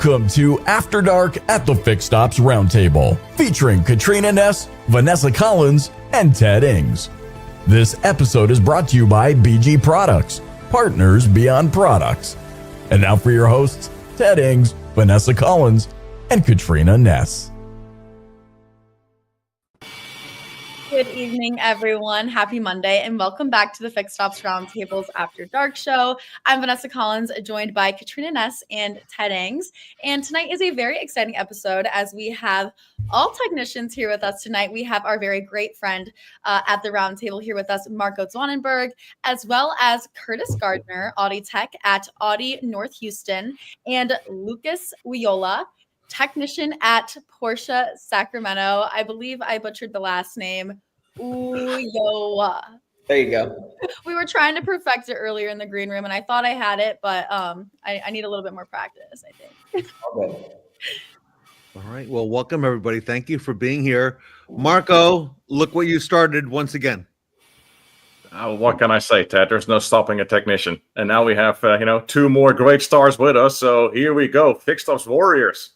Welcome to After Dark at the Fix Stops Roundtable, featuring Katrina Ness, Vanessa Collins, and Ted Ings. This episode is brought to you by BG Products, partners beyond products. And now for your hosts, Ted Ings, Vanessa Collins, and Katrina Ness. Good evening, everyone. Happy Monday, and welcome back to the Fix Stops Roundtable's After Dark show. I'm Vanessa Collins, joined by Katrina Ness and Ted Ings. And tonight is a very exciting episode as we have all technicians here with us tonight. We have our very great friend at the Roundtable here with us, Marco Zwanenburg, as well as Curtis Gardner, Audi Tech at Audi North Houston, and Lucas Ulloa, technician at Porsche Sacramento. I believe I butchered the last name. Ulloa. There you go. We were trying to perfect it earlier in the green room, and I thought I had it, but I need a little bit more practice, I think. Okay. All right. Well, welcome, everybody. Thank you for being here. Marco, look what you started once again. What can I say, Ted? There's no stopping a technician. And now we have, two more great stars with us. So here we go. Fix Stops Warriors.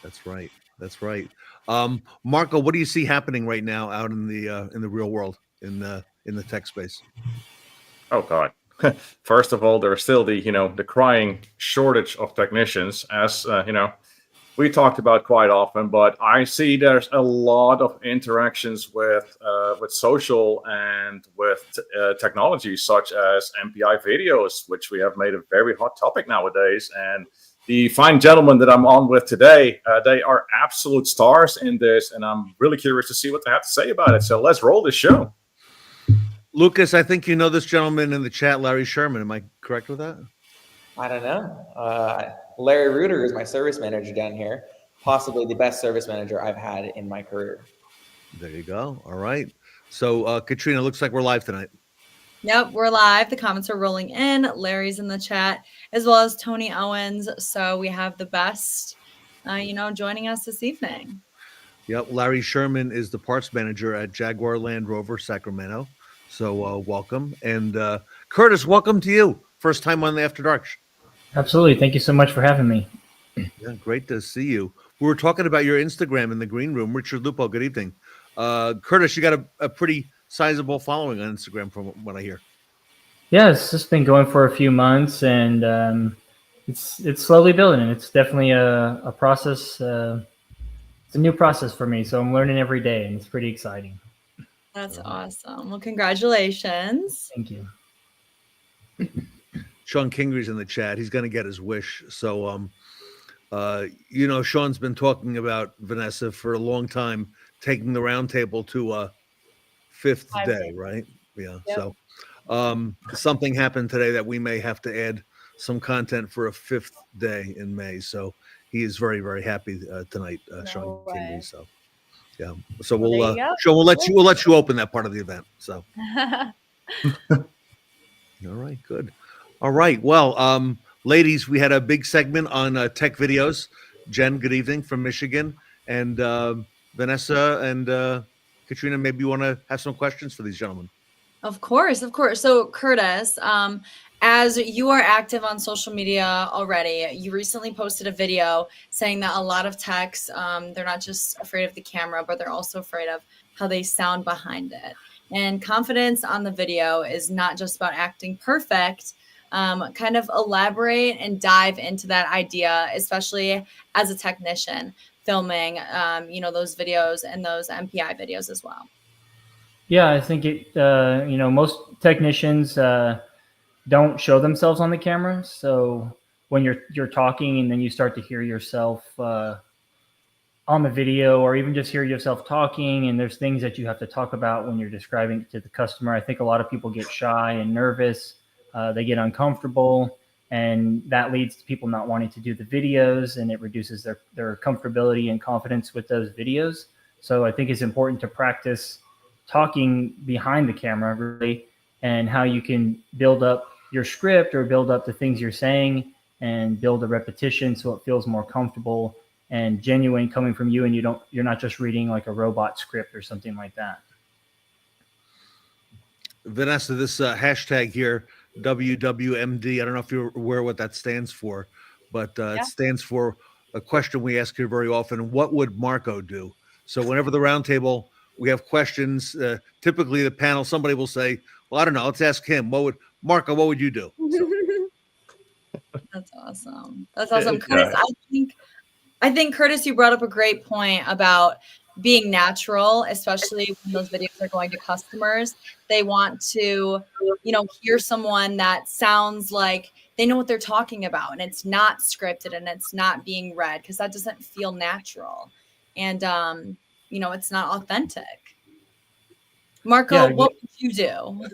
That's right. That's right. Marco, what do you see happening right now out in the real world in the tech space? Oh God! First of all, there's still the crying shortage of technicians, as we talked about quite often. But I see there's a lot of interactions with social and with technology, such as MPI videos, which we have made a very hot topic nowadays. And the fine gentlemen that I'm on with today, they are absolute stars in this, and I'm really curious to see what they have to say about it. So let's roll this show. Lucas, I think you know this gentleman in the chat, Larry Sherman. Am I correct with that? I don't know. Larry Reuter is my service manager down here, possibly the best service manager I've had in my career. There you go. All right. So, Katrina, looks like we're live tonight. Yep, we're live. The comments are rolling in. Larry's in the chat, as well as Tony Owens. So we have the best, joining us this evening. Yep. Larry Sherman is the parts manager at Jaguar Land Rover Sacramento. So welcome. And Curtis, welcome to you. First time on the After Dark. Absolutely. Thank you so much for having me. Yeah, great to see you. We were talking about your Instagram in the green room. Richard Lupo, good evening. Curtis, you got a pretty sizable following on Instagram from what I hear. Yeah, it's just been going for a few months, and it's slowly building. It's definitely a process. It's a new process for me, so I'm learning every day, and it's pretty exciting. That's awesome. Well, congratulations. Thank you. Sean Kingry's in the chat. He's going to get his wish. So, Sean's been talking about Vanessa for a long time, taking the roundtable to a fifth day, right? Yeah. Yep. So something happened today that we may have to add some content for a fifth day in May. So he is very, very happy tonight, Sean Kingry. So yeah. So Sean, we'll let you open that part of the event. So all right, good. All right. Well, ladies, we had a big segment on tech videos. Jen, good evening from Michigan, and Vanessa and Katrina, maybe you want to have some questions for these gentlemen. Of course. So, Curtis, as you are active on social media already, you recently posted a video saying that a lot of techs, they're not just afraid of the camera, but they're also afraid of how they sound behind it. And confidence on the video is not just about acting perfect. Kind of elaborate and dive into that idea, especially as a technician filming, those videos and those MPI videos as well. Yeah, I think most technicians don't show themselves on the camera. So when you're talking and then you start to hear yourself on the video, or even just hear yourself talking, and there's things that you have to talk about when you're describing it to the customer. I think a lot of people get shy and nervous. They get uncomfortable, and that leads to people not wanting to do the videos, and it reduces their comfortability and confidence with those videos. So I think it's important to practice talking behind the camera, really, and how you can build up your script or build up the things you're saying and build a repetition so it feels more comfortable and genuine coming from you, and you're not just reading like a robot script or something like that. Vanessa, this hashtag here, WWMD, I don't know if you're aware what that stands for, but it stands for a question we ask here very often: what would Marco do? So whenever the roundtable, we have questions. Typically, the panel, somebody will say, "Well, I don't know. Let's ask him. What would you do?" So. That's awesome. That's awesome, Yeah. Curtis. I think Curtis, you brought up a great point about being natural, especially when those videos are going to customers. They want to, hear someone that sounds like they know what they're talking about, and it's not scripted and it's not being read, because that doesn't feel natural, and it's not authentic. Marco, what would you do?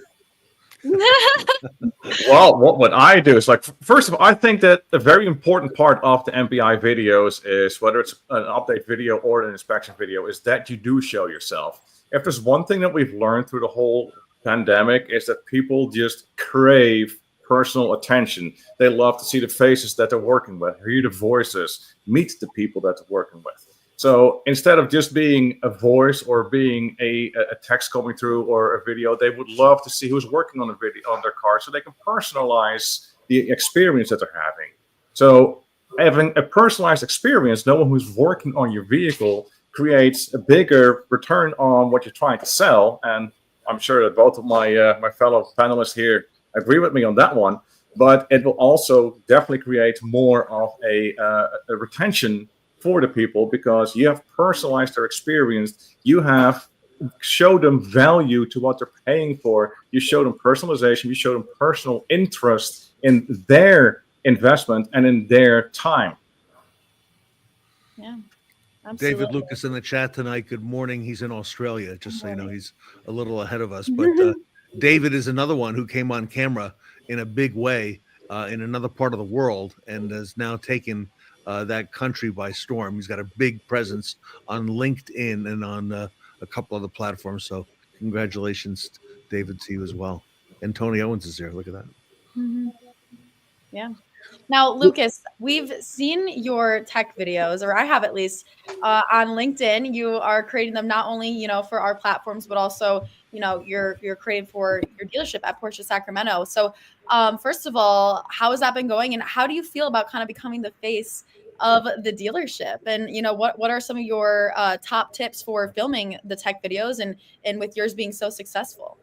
Well, what I do is, like, first of all, I think that a very important part of the MPI videos is, whether it's an update video or an inspection video, is that you do show yourself. If there's one thing that we've learned through the whole pandemic, is that people just crave personal attention. They love to see the faces that they're working with, hear the voices, meet the people that they're working with. So instead of just being a voice or being a text coming through or a video, they would love to see who's working on the video on their car, so they can personalize the experience that they're having. So having a personalized experience, knowing who's working on your vehicle, creates a bigger return on what you're trying to sell. And I'm sure that both of my my fellow panelists here agree with me on that one. But it will also definitely create more of a retention for the people, because you have personalized their experience. You have showed them value to what they're paying for. You show them personalization. You show them personal interest in their investment and in their time. Yeah, absolutely. David Lucas in the chat tonight. Good morning. He's in Australia, just so you know. He's a little ahead of us. But David is another one who came on camera in a big way in another part of the world, and has now taken that country by storm. He's got a big presence on LinkedIn and on a couple other platforms. So congratulations, David, to you as well. And Tony Owens is there. Look at that. Mm-hmm. Yeah. Now, Lucas, we've seen your tech videos, or I have at least, on LinkedIn. You are creating them not only, for our platforms, but also, you're creating for your dealership at Porsche Sacramento. So first of all, how has that been going? And how do you feel about kind of becoming the face of the dealership? And, what are some of your top tips for filming the tech videos and with yours being so successful?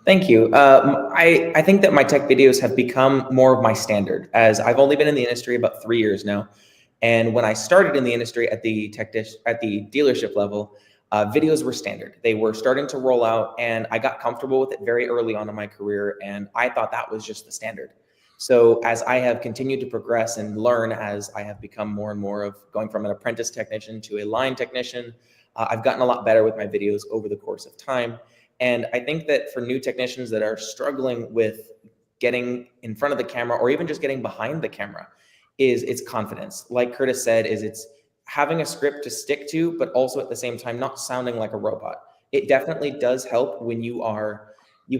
Thank you. I think that my tech videos have become more of my standard, as I've only been in the industry about 3 years now. And when I started in the industry at the dealership level, videos were standard. They were starting to roll out, and I got comfortable with it very early on in my career, and I thought that was just the standard. So as I have continued to progress and learn, as I have become more and more of going from an apprentice technician to a line technician, I've gotten a lot better with my videos over the course of time. And I think that for new technicians that are struggling with getting in front of the camera, or even just getting behind the camera, is it's confidence. Like Curtis said, it's having a script to stick to, but also at the same time not sounding like a robot. It definitely does help when you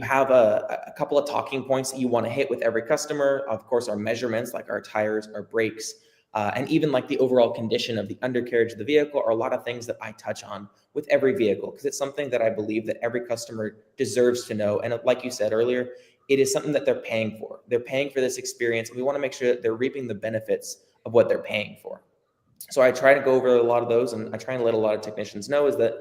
have a couple of talking points that you want to hit with every customer. Of course, our measurements, like our tires, our brakes, and even like the overall condition of the undercarriage of the vehicle, are a lot of things that I touch on with every vehicle, because it's something that I believe that every customer deserves to know. And like you said earlier, it is something that they're paying for. They're paying for this experience, and we want to make sure that they're reaping the benefits of what they're paying for. So I try to go over a lot of those, and I try and let a lot of technicians know is that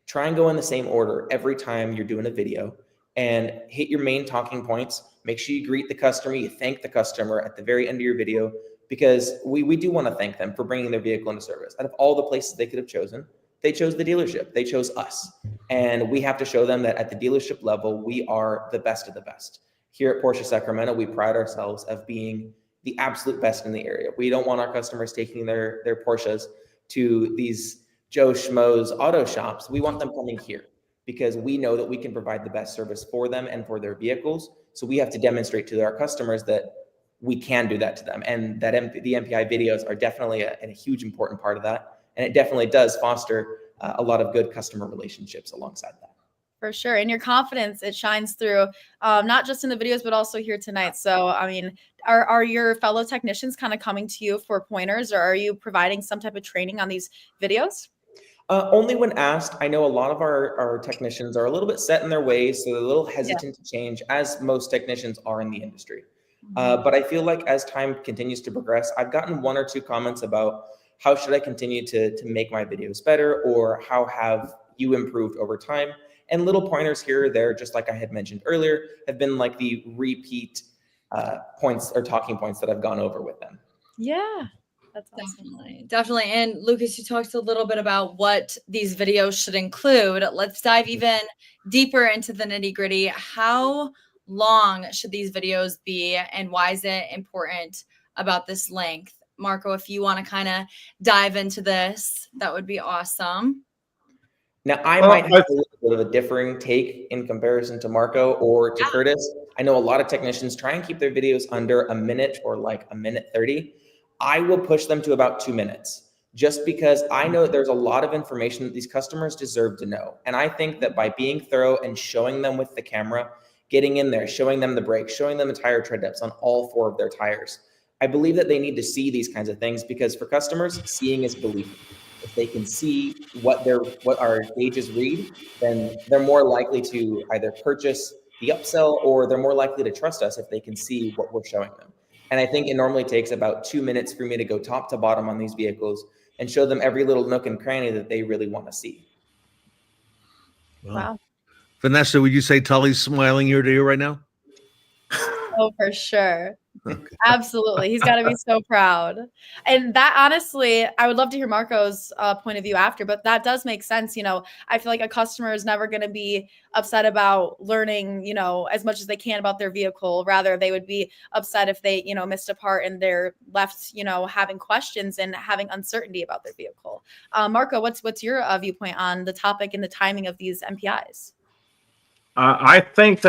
try and go in the same order every time you're doing a video, and hit your main talking points. Make sure you greet the customer, you thank the customer at the very end of your video, because we do want to thank them for bringing their vehicle into service. Out of all the places they could have chosen, they chose the dealership. They chose us. And we have to show them that at the dealership level, we are the best of the best. Here at Porsche Sacramento, we pride ourselves of being the absolute best in the area. We don't want our customers taking their Porsches to these Joe Schmo's auto shops. We want them coming here, because we know that we can provide the best service for them and for their vehicles. So we have to demonstrate to our customers that we can do that to them. And that the MPI videos are definitely a huge important part of that. And it definitely does foster a lot of good customer relationships alongside that. For sure. And your confidence, it shines through, not just in the videos, but also here tonight. So, I mean, are your fellow technicians kind of coming to you for pointers, or are you providing some type of training on these videos? Only when asked. I know a lot of our technicians are a little bit set in their ways, so they're a little hesitant to change, as most technicians are in the industry. But I feel like as time continues to progress, I've gotten 1 or 2 comments about how should I continue to make my videos better, or how have you improved over time? And little pointers here or there, just like I had mentioned earlier, have been like the repeat points or talking points that I've gone over with them. Yeah, that's awesome. Definitely. And Lucas, you talked a little bit about what these videos should include. Let's dive even deeper into the nitty gritty. How long should these videos be, and why is it important about this length? Marco, if you want to kind of dive into this, that would be awesome. Now, I might have a little bit of a differing take in comparison to Marco or to Curtis. I know a lot of technicians try and keep their videos under a minute or like a minute 30. I will push them to about 2 minutes, just because I know that there's a lot of information that these customers deserve to know. And I think that by being thorough and showing them with the camera, getting in there, showing them the brakes, showing them the tire tread depths on all 4 of their tires, I believe that they need to see these kinds of things, because for customers, seeing is believing. If they can see what our gauges read, then they're more likely to either purchase the upsell, or they're more likely to trust us if they can see what we're showing them. And I think it normally takes about 2 minutes for me to go top to bottom on these vehicles and show them every little nook and cranny that they really want to see. Wow. Vanessa, would you say Tully's smiling ear to ear right now? Oh, for sure. Absolutely. He's got to be so proud. And that, honestly, I would love to hear Marco's point of view after, but that does make sense. You know, I feel like a customer is never going to be upset about learning, you know, as much as they can about their vehicle. Rather, they would be upset if they, you know, missed a part and they're left, you know, having questions and having uncertainty about their vehicle. Marco, what's your viewpoint on the topic and the timing of these MPIs? I think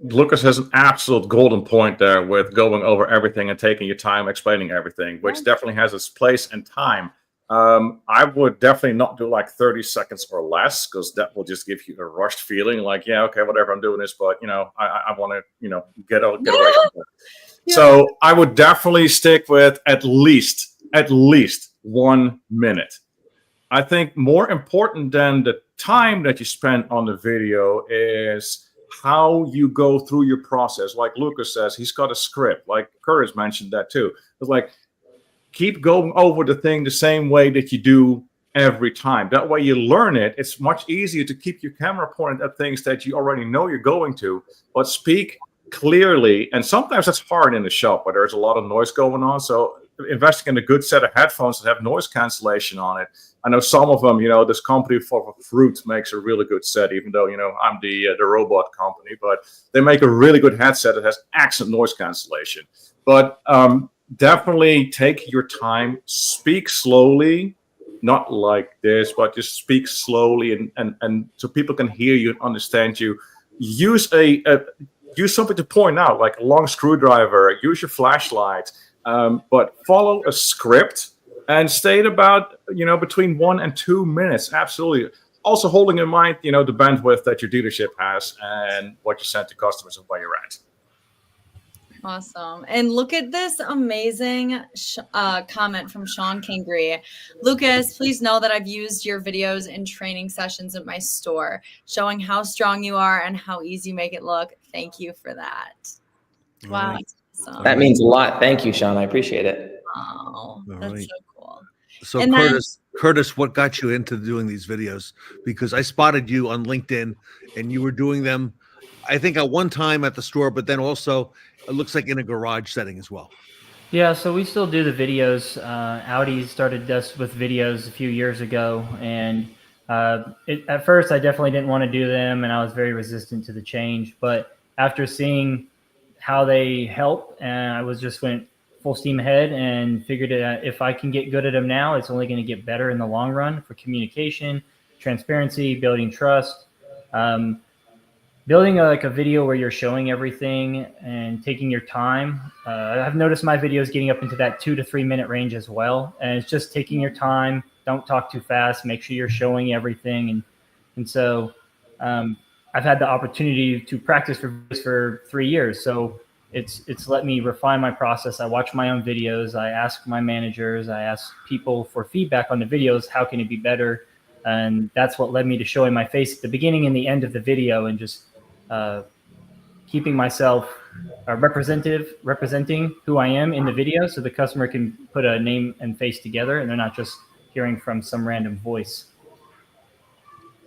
Lucas has an absolute golden point there with going over everything and taking your time explaining everything, which definitely has its place and time. I would definitely not do like 30 seconds or less, because that will just give you a rushed feeling like, yeah, okay, whatever, I'm doing this, but, you know, I want to, you know, get away from it. Yeah. So I would definitely stick with at least 1 minute. I think more important than the time that you spend on the video is how you go through your process. Like Lucas says, he's got a script. Like Curtis mentioned that too. It's like, keep going over the thing the same way that you do every time. That way you learn it. It's much easier to keep your camera pointed at things that you already know you're going to, but speak clearly. And sometimes that's hard in the shop where there's a lot of noise going on. So investing in a good set of headphones that have noise cancellation on it. I know some of them, you know, this company for fruit makes a really good set, even though, you know, I'm the robot company, but they make a really good headset that has excellent noise cancellation. But definitely take your time, speak slowly, not like this, but just speak slowly and so people can hear you and understand you. Use use something to point out, like a long screwdriver, use your flashlight, but follow a script and stay at about, you know, between 1 and 2 minutes. Absolutely. Also holding in mind, you know, the bandwidth that your dealership has and what you send to customers and where you're at. Awesome. And look at this amazing comment from Sean Kingry. Lucas, please know that I've used your videos in training sessions at my store, showing how strong you are and how easy you make it look. Thank you for that. Wow. Right. Awesome. That means a lot. Thank you, Sean. I appreciate it. Oh, that's right. so cool. So And Curtis, what got you into doing these videos? Because I spotted you on LinkedIn and you were doing them, I think at one time at the store, but then also it looks like in a garage setting as well. Yeah, so we still do the videos. Audi started us with videos a few years ago, and at first I definitely didn't want to do them, and I was very resistant to the change. But after seeing how they help, and I went full steam ahead and figured if I can get good at them now, it's only going to get better in the long run for communication, transparency, building trust. Building like a video where you're showing everything and taking your time. I've noticed my videos getting up into that 2 to 3 minute range as well. And it's just taking your time. Don't talk too fast. Make sure you're showing everything. And so I've had the opportunity to practice for 3 years. So it's let me refine my process. I watch my own videos. I ask my managers. I ask people for feedback on the videos. How can it be better? And that's what led me to showing my face at the beginning and the end of the video and just keeping myself representing who I am in the video, so the customer can put a name and face together, and they're not just hearing from some random voice.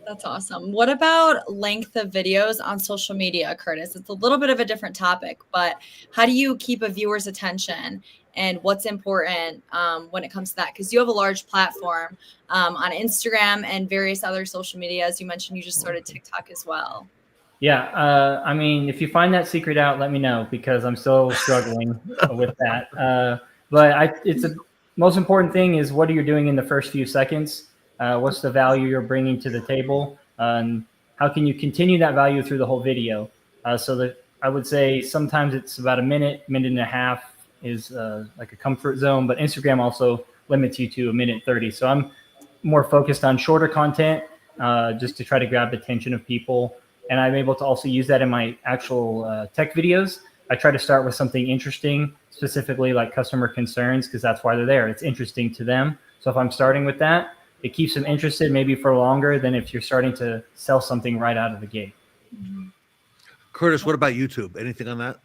That's awesome. What about length of videos on social media, Curtis? It's a little bit of a different topic, but how do you keep a viewer's attention, and what's important when it comes to that? Because you have a large platform on Instagram and various other social media. As you mentioned, you just started TikTok as well. Yeah, I mean, if you find that secret out, let me know, because I'm still struggling with that. But it's a most important thing is, what are you doing in the first few seconds? What's the value you're bringing to the table? And how can you continue that value through the whole video? So that I would say sometimes it's about a minute and a half is like a comfort zone, but Instagram also limits you to 1:30. So I'm more focused on shorter content just to try to grab the attention of people. And I'm able to also use that in my actual tech videos. I try to start with something interesting, specifically like customer concerns, because that's why they're there. It's interesting to them. So if I'm starting with that, it keeps them interested maybe for longer than if you're starting to sell something right out of the gate. Curtis, what about YouTube? Anything on that?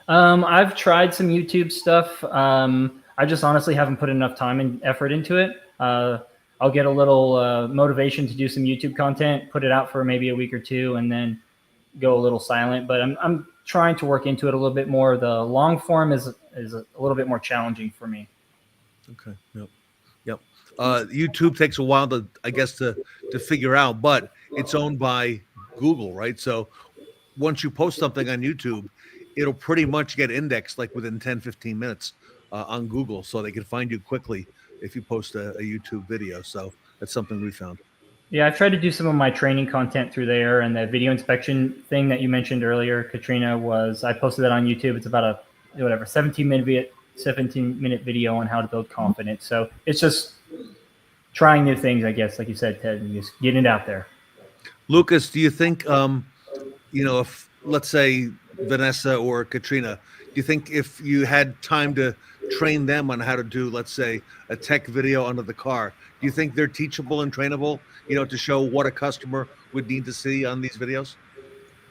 I've tried some YouTube stuff. I just honestly haven't put enough time and effort into it. I'll get a little motivation to do some YouTube content, put it out for maybe a week or two, and then go a little silent. But I'm trying to work into it a little bit more. The long form is a little bit more challenging for me. Okay. Yep. YouTube takes a while to figure out, but it's owned by Google, right? So once you post something on YouTube, it'll pretty much get indexed like within 10-15 minutes on Google, so they can find you quickly if you post a YouTube video. So that's something we found. Yeah, I've tried to do some of my training content through there, and the video inspection thing that you mentioned earlier, Katrina, I posted that on YouTube. It's about a 17-minute video on how to build confidence. So it's just trying new things, I guess, like you said, Ted, and just getting it out there. Lucas, do you think, if let's say Vanessa or Katrina, do you think if you had time to train them on how to do, let's say, a tech video under the car, do you think they're teachable and trainable, to show what a customer would need to see on these videos?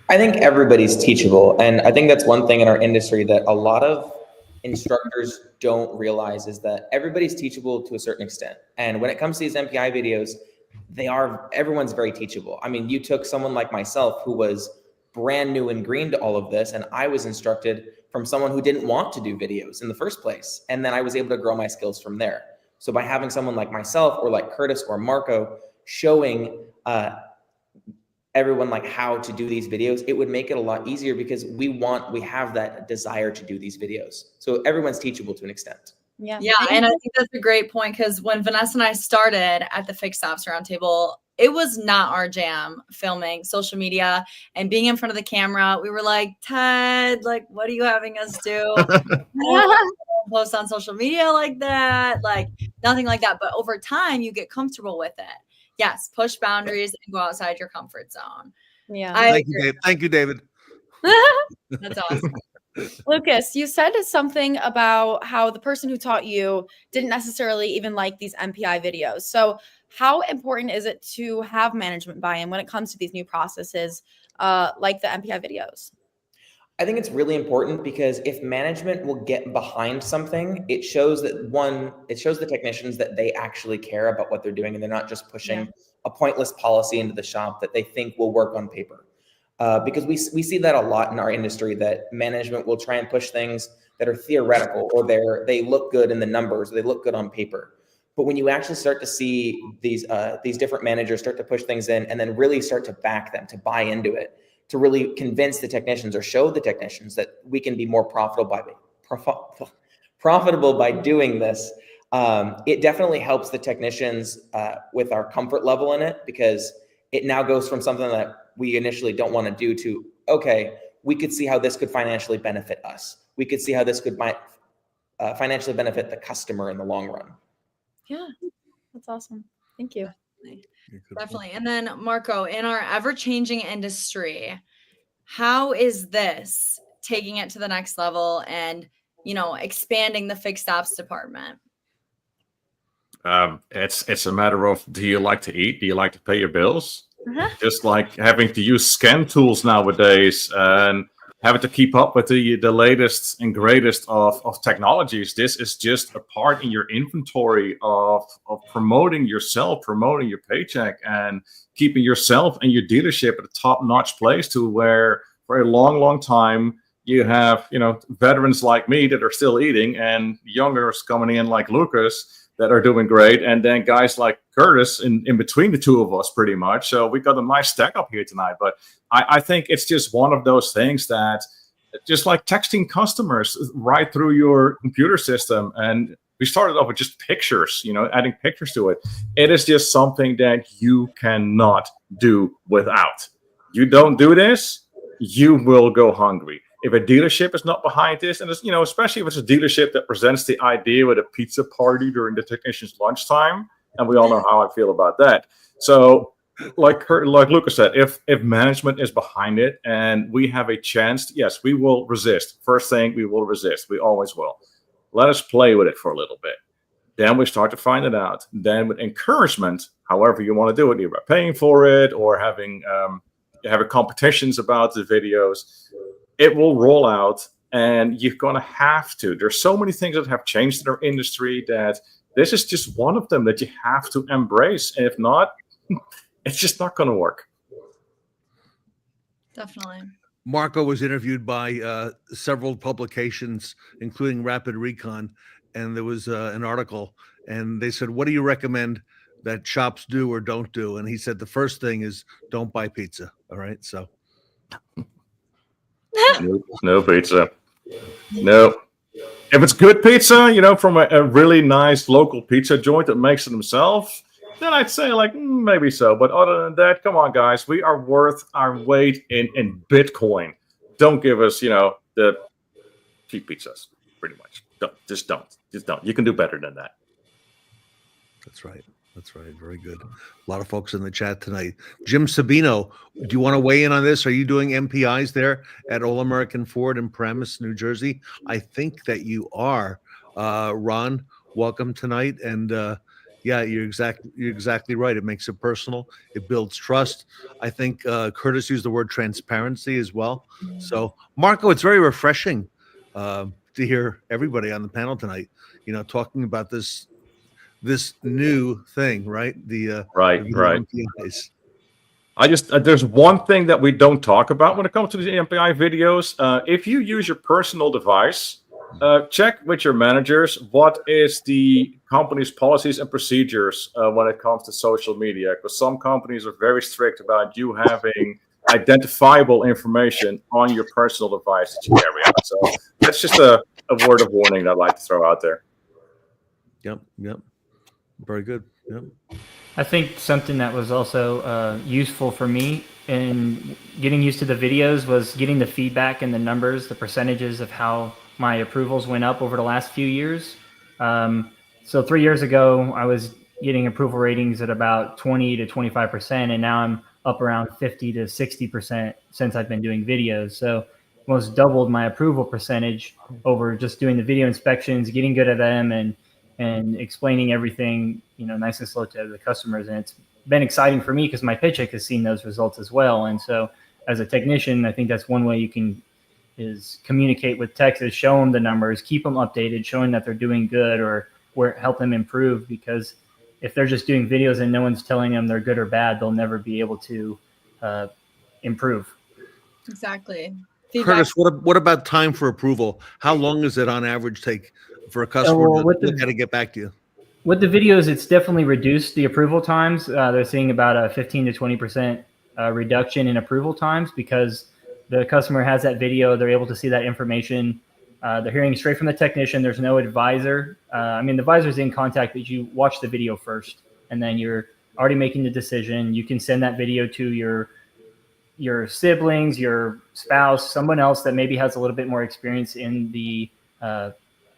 I think everybody's teachable. And I think that's one thing in our industry that a lot of instructors don't realize, is that everybody's teachable to a certain extent. And when it comes to these MPI videos, everyone's very teachable. I mean, you took someone like myself who was brand new and green to all of this, and I was instructed from someone who didn't want to do videos in the first place. And then I was able to grow my skills from there. So by having someone like myself or like Curtis or Marco showing everyone like how to do these videos, it would make it a lot easier, because we have that desire to do these videos. So everyone's teachable to an extent. Yeah. And I think that's a great point, because when Vanessa and I started at the Fixed Ops Roundtable, it was not our jam filming social media and being in front of the camera. We were like, Ted, like, what are you having us do? Post on social media like that, like nothing like that. But over time, you get comfortable with it. Yes, push boundaries and go outside your comfort zone. Yeah. Thank you, David. That's awesome. Lucas, you said something about how the person who taught you didn't necessarily even like these MPI videos. So how important is it to have management buy-in when it comes to these new processes like the MPI videos? I think it's really important, because if management will get behind something, it shows the technicians that they actually care about what they're doing, and they're not just pushing a pointless policy into the shop that they think will work on paper. Because we see that a lot in our industry, that management will try and push things that are theoretical, or they look good in the numbers, or they look good on paper. But when you actually start to see these different managers start to push things in, and then really start to back them, to buy into it, to really convince the technicians or show the technicians that we can be more profitable by doing this, it definitely helps the technicians with our comfort level in it, because it now goes from something that we initially don't want to do to, okay, we could see how this could financially benefit us. We could see how this could financially benefit the customer in the long run. Yeah, that's awesome. Thank you. Definitely. And then Marco, in our ever-changing industry, how is this taking it to the next level and, expanding the fixed ops department? It's a matter of, do you like to eat? Do you like to pay your bills? Just like having to use scan tools nowadays, and having to keep up with the latest and greatest of technologies. This is just a part in your inventory of promoting yourself, promoting your paycheck, and keeping yourself and your dealership at a top-notch place to where for a long, long time you have, veterans like me that are still eating, and youngers coming in like Lucas that are doing great, and then guys like Curtis in between the two of us pretty much. So we got a nice stack up here tonight. But I think it's just one of those things that, just like texting customers right through your computer system, and we started off with just pictures, adding pictures to it. It is just something that you cannot do without. You don't do this, you will go hungry. If a dealership is not behind this, and it's, especially if it's a dealership that presents the idea with a pizza party during the technician's lunchtime, and we all know how I feel about that. So, like Lucas said, if management is behind it and we have a chance, yes, we will resist. First thing, we will resist. We always will. Let us play with it for a little bit. Then we start to find it out. Then with encouragement, however you want to do it, either paying for it or having competitions about the videos, it will roll out, and you're going to have to. There's so many things that have changed in our industry that this is just one of them that you have to embrace. And if not, it's just not going to work. Definitely. Marco was interviewed by several publications, including Rapid Recon, and there was an article, and they said, what do you recommend that shops do or don't do? And he said, the first thing is don't buy pizza. All right, so. No pizza. No. If it's good pizza, from a really nice local pizza joint that makes it himself, then I'd say maybe so. But other than that, come on, guys, we are worth our weight in Bitcoin. Don't give us, the cheap pizzas, pretty much. Just don't. You can do better than that. That's right. Very good. A lot of folks in the chat tonight. Jim Sabino, do you want to weigh in on this? Are you doing MPIs there at All American Ford in Paramus, New Jersey? I think that you are. Ron, welcome tonight. And yeah, you're exactly right. It makes it personal. It builds trust. I think Curtis used the word transparency as well. So, Marco, it's very refreshing to hear everybody on the panel tonight, talking about this new thing, right? Right. MPIs. There's one thing that we don't talk about when it comes to the MPI videos. If you use your personal device, check with your managers what is the company's policies and procedures when it comes to social media, because some companies are very strict about you having identifiable information on your personal device that you carry out. So that's just a word of warning that I'd like to throw out there. Yep. Very good. Yep. I think something that was also useful for me in getting used to the videos was getting the feedback and the numbers, the percentages of how my approvals went up over the last few years. So 3 years ago, I was getting approval ratings at about 20 to 25%, and now I'm up around 50 to 60% since I've been doing videos. So almost doubled my approval percentage over just doing the video inspections, getting good at them, and explaining everything, nice and slow to the customers. And it's been exciting for me because my paycheck has seen those results as well. And so as a technician, I think that's one way you can is communicate with techs, is show them the numbers, keep them updated, showing that they're doing good or help them improve. Because if they're just doing videos and no one's telling them they're good or bad, they'll never be able to improve. Exactly. Feedback. Curtis, what about time for approval? How long does it on average take for a customer to get back to you? With the videos, it's definitely reduced the approval times. They're seeing about a 15 to 20% reduction in approval times because the customer has that video. They're able to see that information. They're hearing straight from the technician. There's no advisor. The advisor's in contact, but you watch the video first, and then you're already making the decision. You can send that video to your siblings, your spouse, someone else that maybe has a little bit more experience in the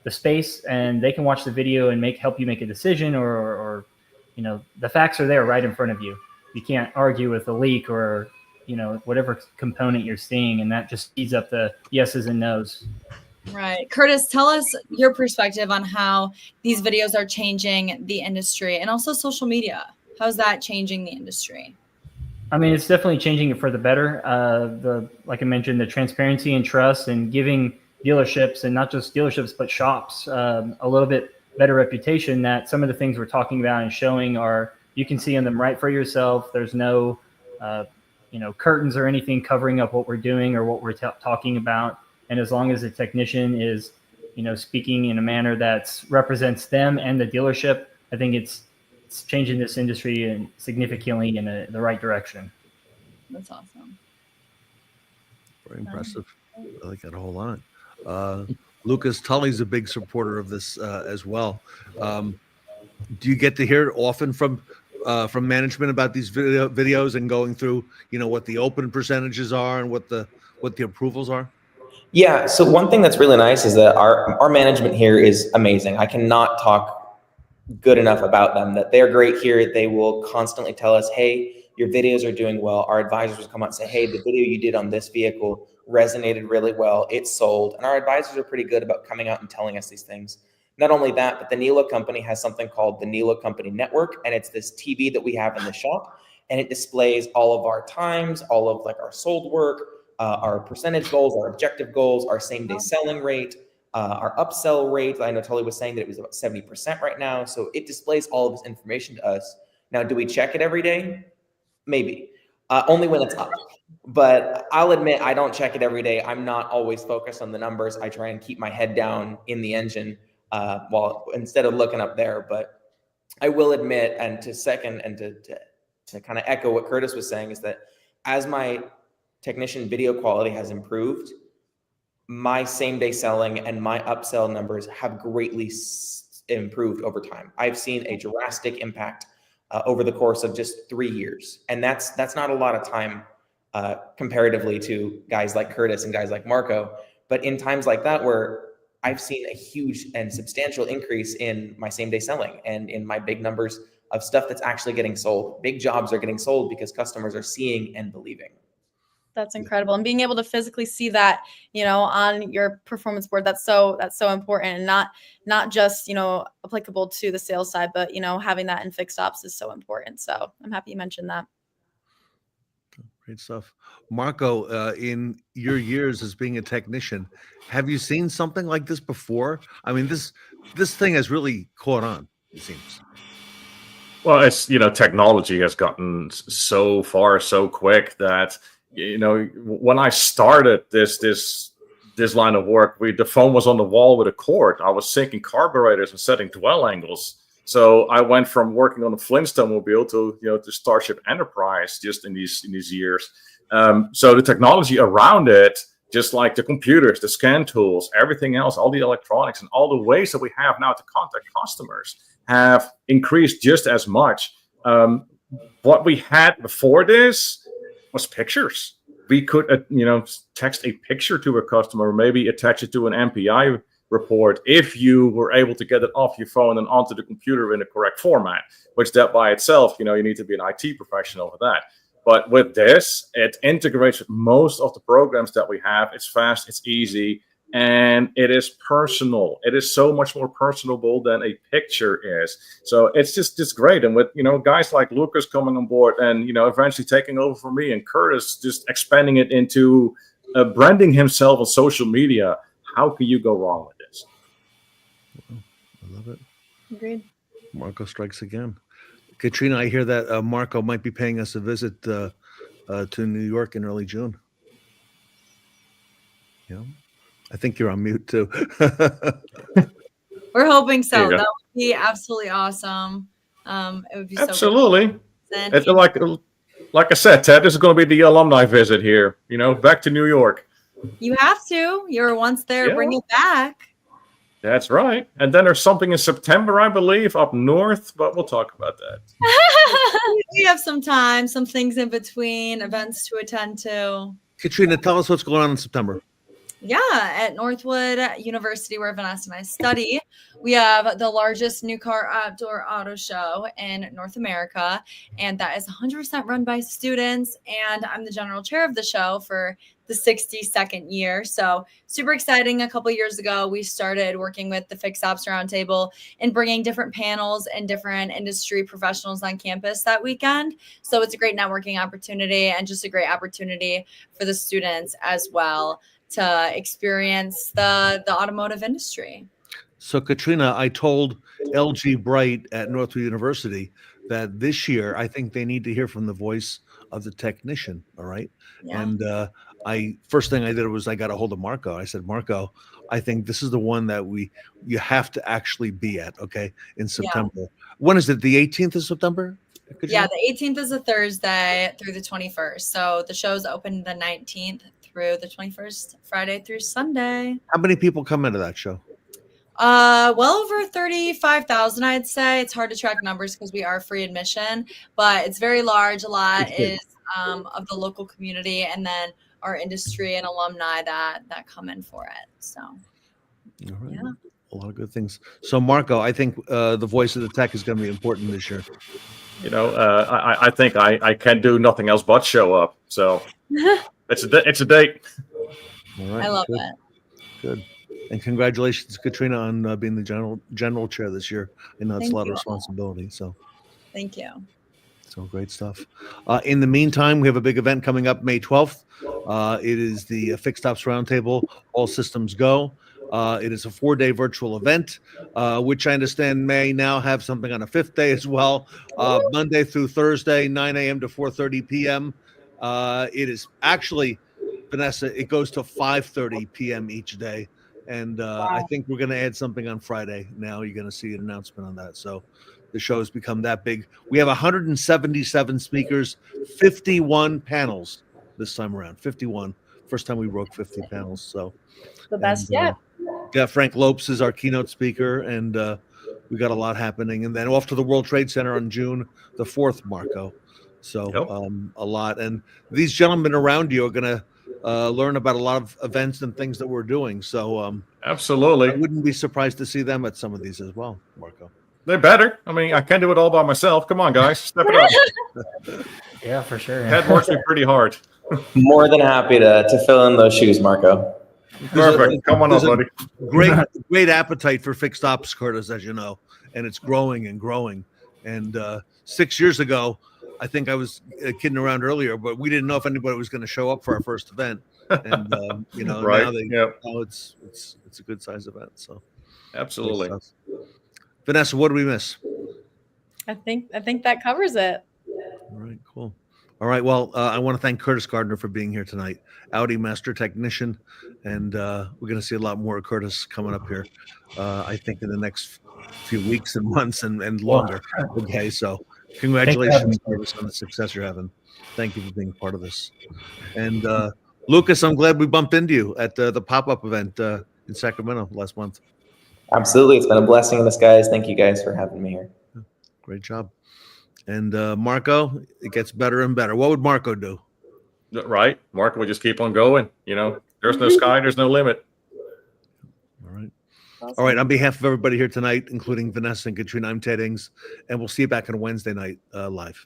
space, and they can watch the video and help you make a decision, or the facts are there right in front of you. You can't argue with a leak or whatever component you're seeing, and that just speeds up the yeses and nos. Right. Curtis, tell us your perspective on how these videos are changing the industry and also social media. How's that changing the industry? I mean, it's definitely changing it for the better. Like I mentioned, the transparency and trust, and giving dealerships, and not just dealerships but shops, a little bit better reputation. That some of the things we're talking about and showing are, you can see them right for yourself. There's no, curtains or anything covering up what we're doing or what we're talking about. And as long as the technician is, speaking in a manner that represents them and the dealership, I think it's changing this industry and significantly in the right direction. That's awesome. Very impressive. I like that a whole lot. Lucas, Tully's a big supporter of this as well. Do you get to hear often from management about these videos and going through, what the open percentages are and what the approvals are? Yeah. So one thing that's really nice is that our management here is amazing. I cannot talk good enough about them, that they're great here. They will constantly tell us, hey, your videos are doing well. Our advisors will come out and say, hey, the video you did on this vehicle resonated really well. It sold. And our advisors are pretty good about coming out and telling us these things. Not only that, but the Niello company has something called the Niello Company Network. And it's this TV that we have in the shop. And it displays all of our times, all of like our sold work, our percentage goals, our objective goals, our same day selling rate, our upsell rate. I know Tully was saying that it was about 70% right now. So it displays all of this information to us. Now, do we check it every day? Maybe. Only when it's up. But I'll admit, I don't check it every day. I'm not always focused on the numbers. I try and keep my head down in the engine instead of looking up there. But I will admit, and to second and to kind of echo what Curtis was saying, is that as my technician video quality has improved, my same day selling and my upsell numbers have greatly improved over time. I've seen a drastic impact over the course of just 3 years. And that's not a lot of time comparatively to guys like Curtis and guys like Marco. But in times like that, where I've seen a huge and substantial increase in my same day selling and in my big numbers of stuff that's actually getting sold. Big jobs are getting sold because customers are seeing and believing. That's incredible. And being able to physically see that, on your performance board, that's so important, and not just, applicable to the sales side, but, having that in fixed ops is so important. So I'm happy you mentioned that. Great stuff. Marco, in your years as being a technician, have you seen something like this before? I mean, this thing has really caught on, it seems. Well, it's, technology has gotten so far so quick that, when I started this line of work, the phone was on the wall with a cord. I was syncing carburetors and setting dwell angles. So I went from working on a Flintstone mobile to to Starship Enterprise just in these years. So the technology around it, just like the computers, the scan tools, everything else, all the electronics, and all the ways that we have now to contact customers have increased just as much. What we had before this was pictures. We could, text a picture to a customer, maybe attach it to an MPI report if you were able to get it off your phone and onto the computer in the correct format, which that by itself, you need to be an IT professional for that. But with this, it integrates with most of the programs that we have. It's fast, it's easy, and it is personal. It is so much more personable than a picture is. So it's just great. And with, guys like Lucas coming on board and, eventually taking over for me, and Curtis just expanding it into branding himself on social media, how can you go wrong with this? I love it. Agreed. Marco strikes again. Katrina, I hear that Marco might be paying us a visit to New York in early June. Yeah. I think you're on mute too. We're hoping so. That would be absolutely awesome. It would be absolutely. So like I said, Ted, this is going to be the alumni visit here. Back to New York. You have to. You were once there. Yeah. Bring it back. That's right. And then there's something in September, I believe, up north, but we'll talk about that. We have some time, some things in between, events to attend to. Katrina, tell us what's going on in September. Yeah, at Northwood University, where Vanessa and I study, we have the largest new car outdoor auto show in North America, and that is 100% run by students, and I'm the general chair of the show for the 62nd year. So super exciting. A couple years ago, we started working with the Fixed Ops Roundtable and bringing different panels and different industry professionals on campus that weekend. So it's a great networking opportunity and just a great opportunity for the students as well to experience the automotive industry. So, Katrina, I told LG Bright at Northwood University that this year I think they need to hear from the voice of the technician. All right. Yeah. And first thing I did was I got a hold of Marco. I said, Marco, I think this is the one that you have to actually be at. Okay. In September. Yeah. When is it? The 18th of September? Yeah. The 18th is a Thursday through the 21st. So the show's open the 19th through the 21st, Friday through Sunday. How many people come into that show? Well over 35,000, I'd say. It's hard to track numbers because we are free admission, but it's very large. A lot is of the local community, and then our industry and alumni that come in for it. So, all right. Yeah. A lot of good things. So, Marco, I think the voice of the tech is going to be important this year. You know, I think I can do nothing else but show up. So it's a date. All right. I love it. Good. And congratulations, Katrina, on being the general chair this year. I know it's a lot of responsibility. So, thank you. So great stuff. In the meantime, we have a big event coming up May 12th. It is the Fixed Ops Roundtable. All systems go. It is a 4-day virtual event, which I understand may now have something on a 5th day as well. Monday through Thursday, 9 a.m. to 4:30 p.m. It is actually, Vanessa, it goes to 5:30 p.m. each day. And I think we're going to add something on Friday. Now you're going to see an announcement on that. So the show has become that big. We have 177 speakers, 51 panels this time around. 51. First time we broke 50 panels. So the best yet. Yeah, Frank Lopes is our keynote speaker, and we got a lot happening. And then off to the World Trade Center on June the 4th, Marco. So a lot. And these gentlemen around you are going to learn about a lot of events and things that we're doing. So absolutely, I wouldn't be surprised to see them at some of these as well, Marco. They better. I mean, I can't do it all by myself. Come on, guys, step it up. Yeah, for sure. That works me pretty hard. More than happy to fill in those shoes, Marco. Perfect. Come on up, buddy. Great appetite for fixed ops, Curtis, as you know, and it's growing and growing. And 6 years ago, I think I was kidding around earlier, but we didn't know if anybody was going to show up for our first event. And right. now it's a good size event. So absolutely. Vanessa, what did we miss? I think that covers it. All right, cool. All right, well, I want to thank Curtis Gardner for being here tonight, Audi Master Technician, and we're going to see a lot more of Curtis coming up here, I think, in the next few weeks and months and longer. Okay, so congratulations, Curtis, on the success you're having. Thank you for being part of this. And Lucas, I'm glad we bumped into you at the pop-up event in Sacramento last month. Absolutely. It's been a blessing in disguise. Thank you guys for having me here. Great job. And Marco, it gets better and better. What would Marco do? Right. Marco would just keep on going. You know, there's no sky, there's no limit. All right. Awesome. All right. On behalf of everybody here tonight, including Vanessa and Katrina, I'm Ted Ings, and we'll see you back on Wednesday night live.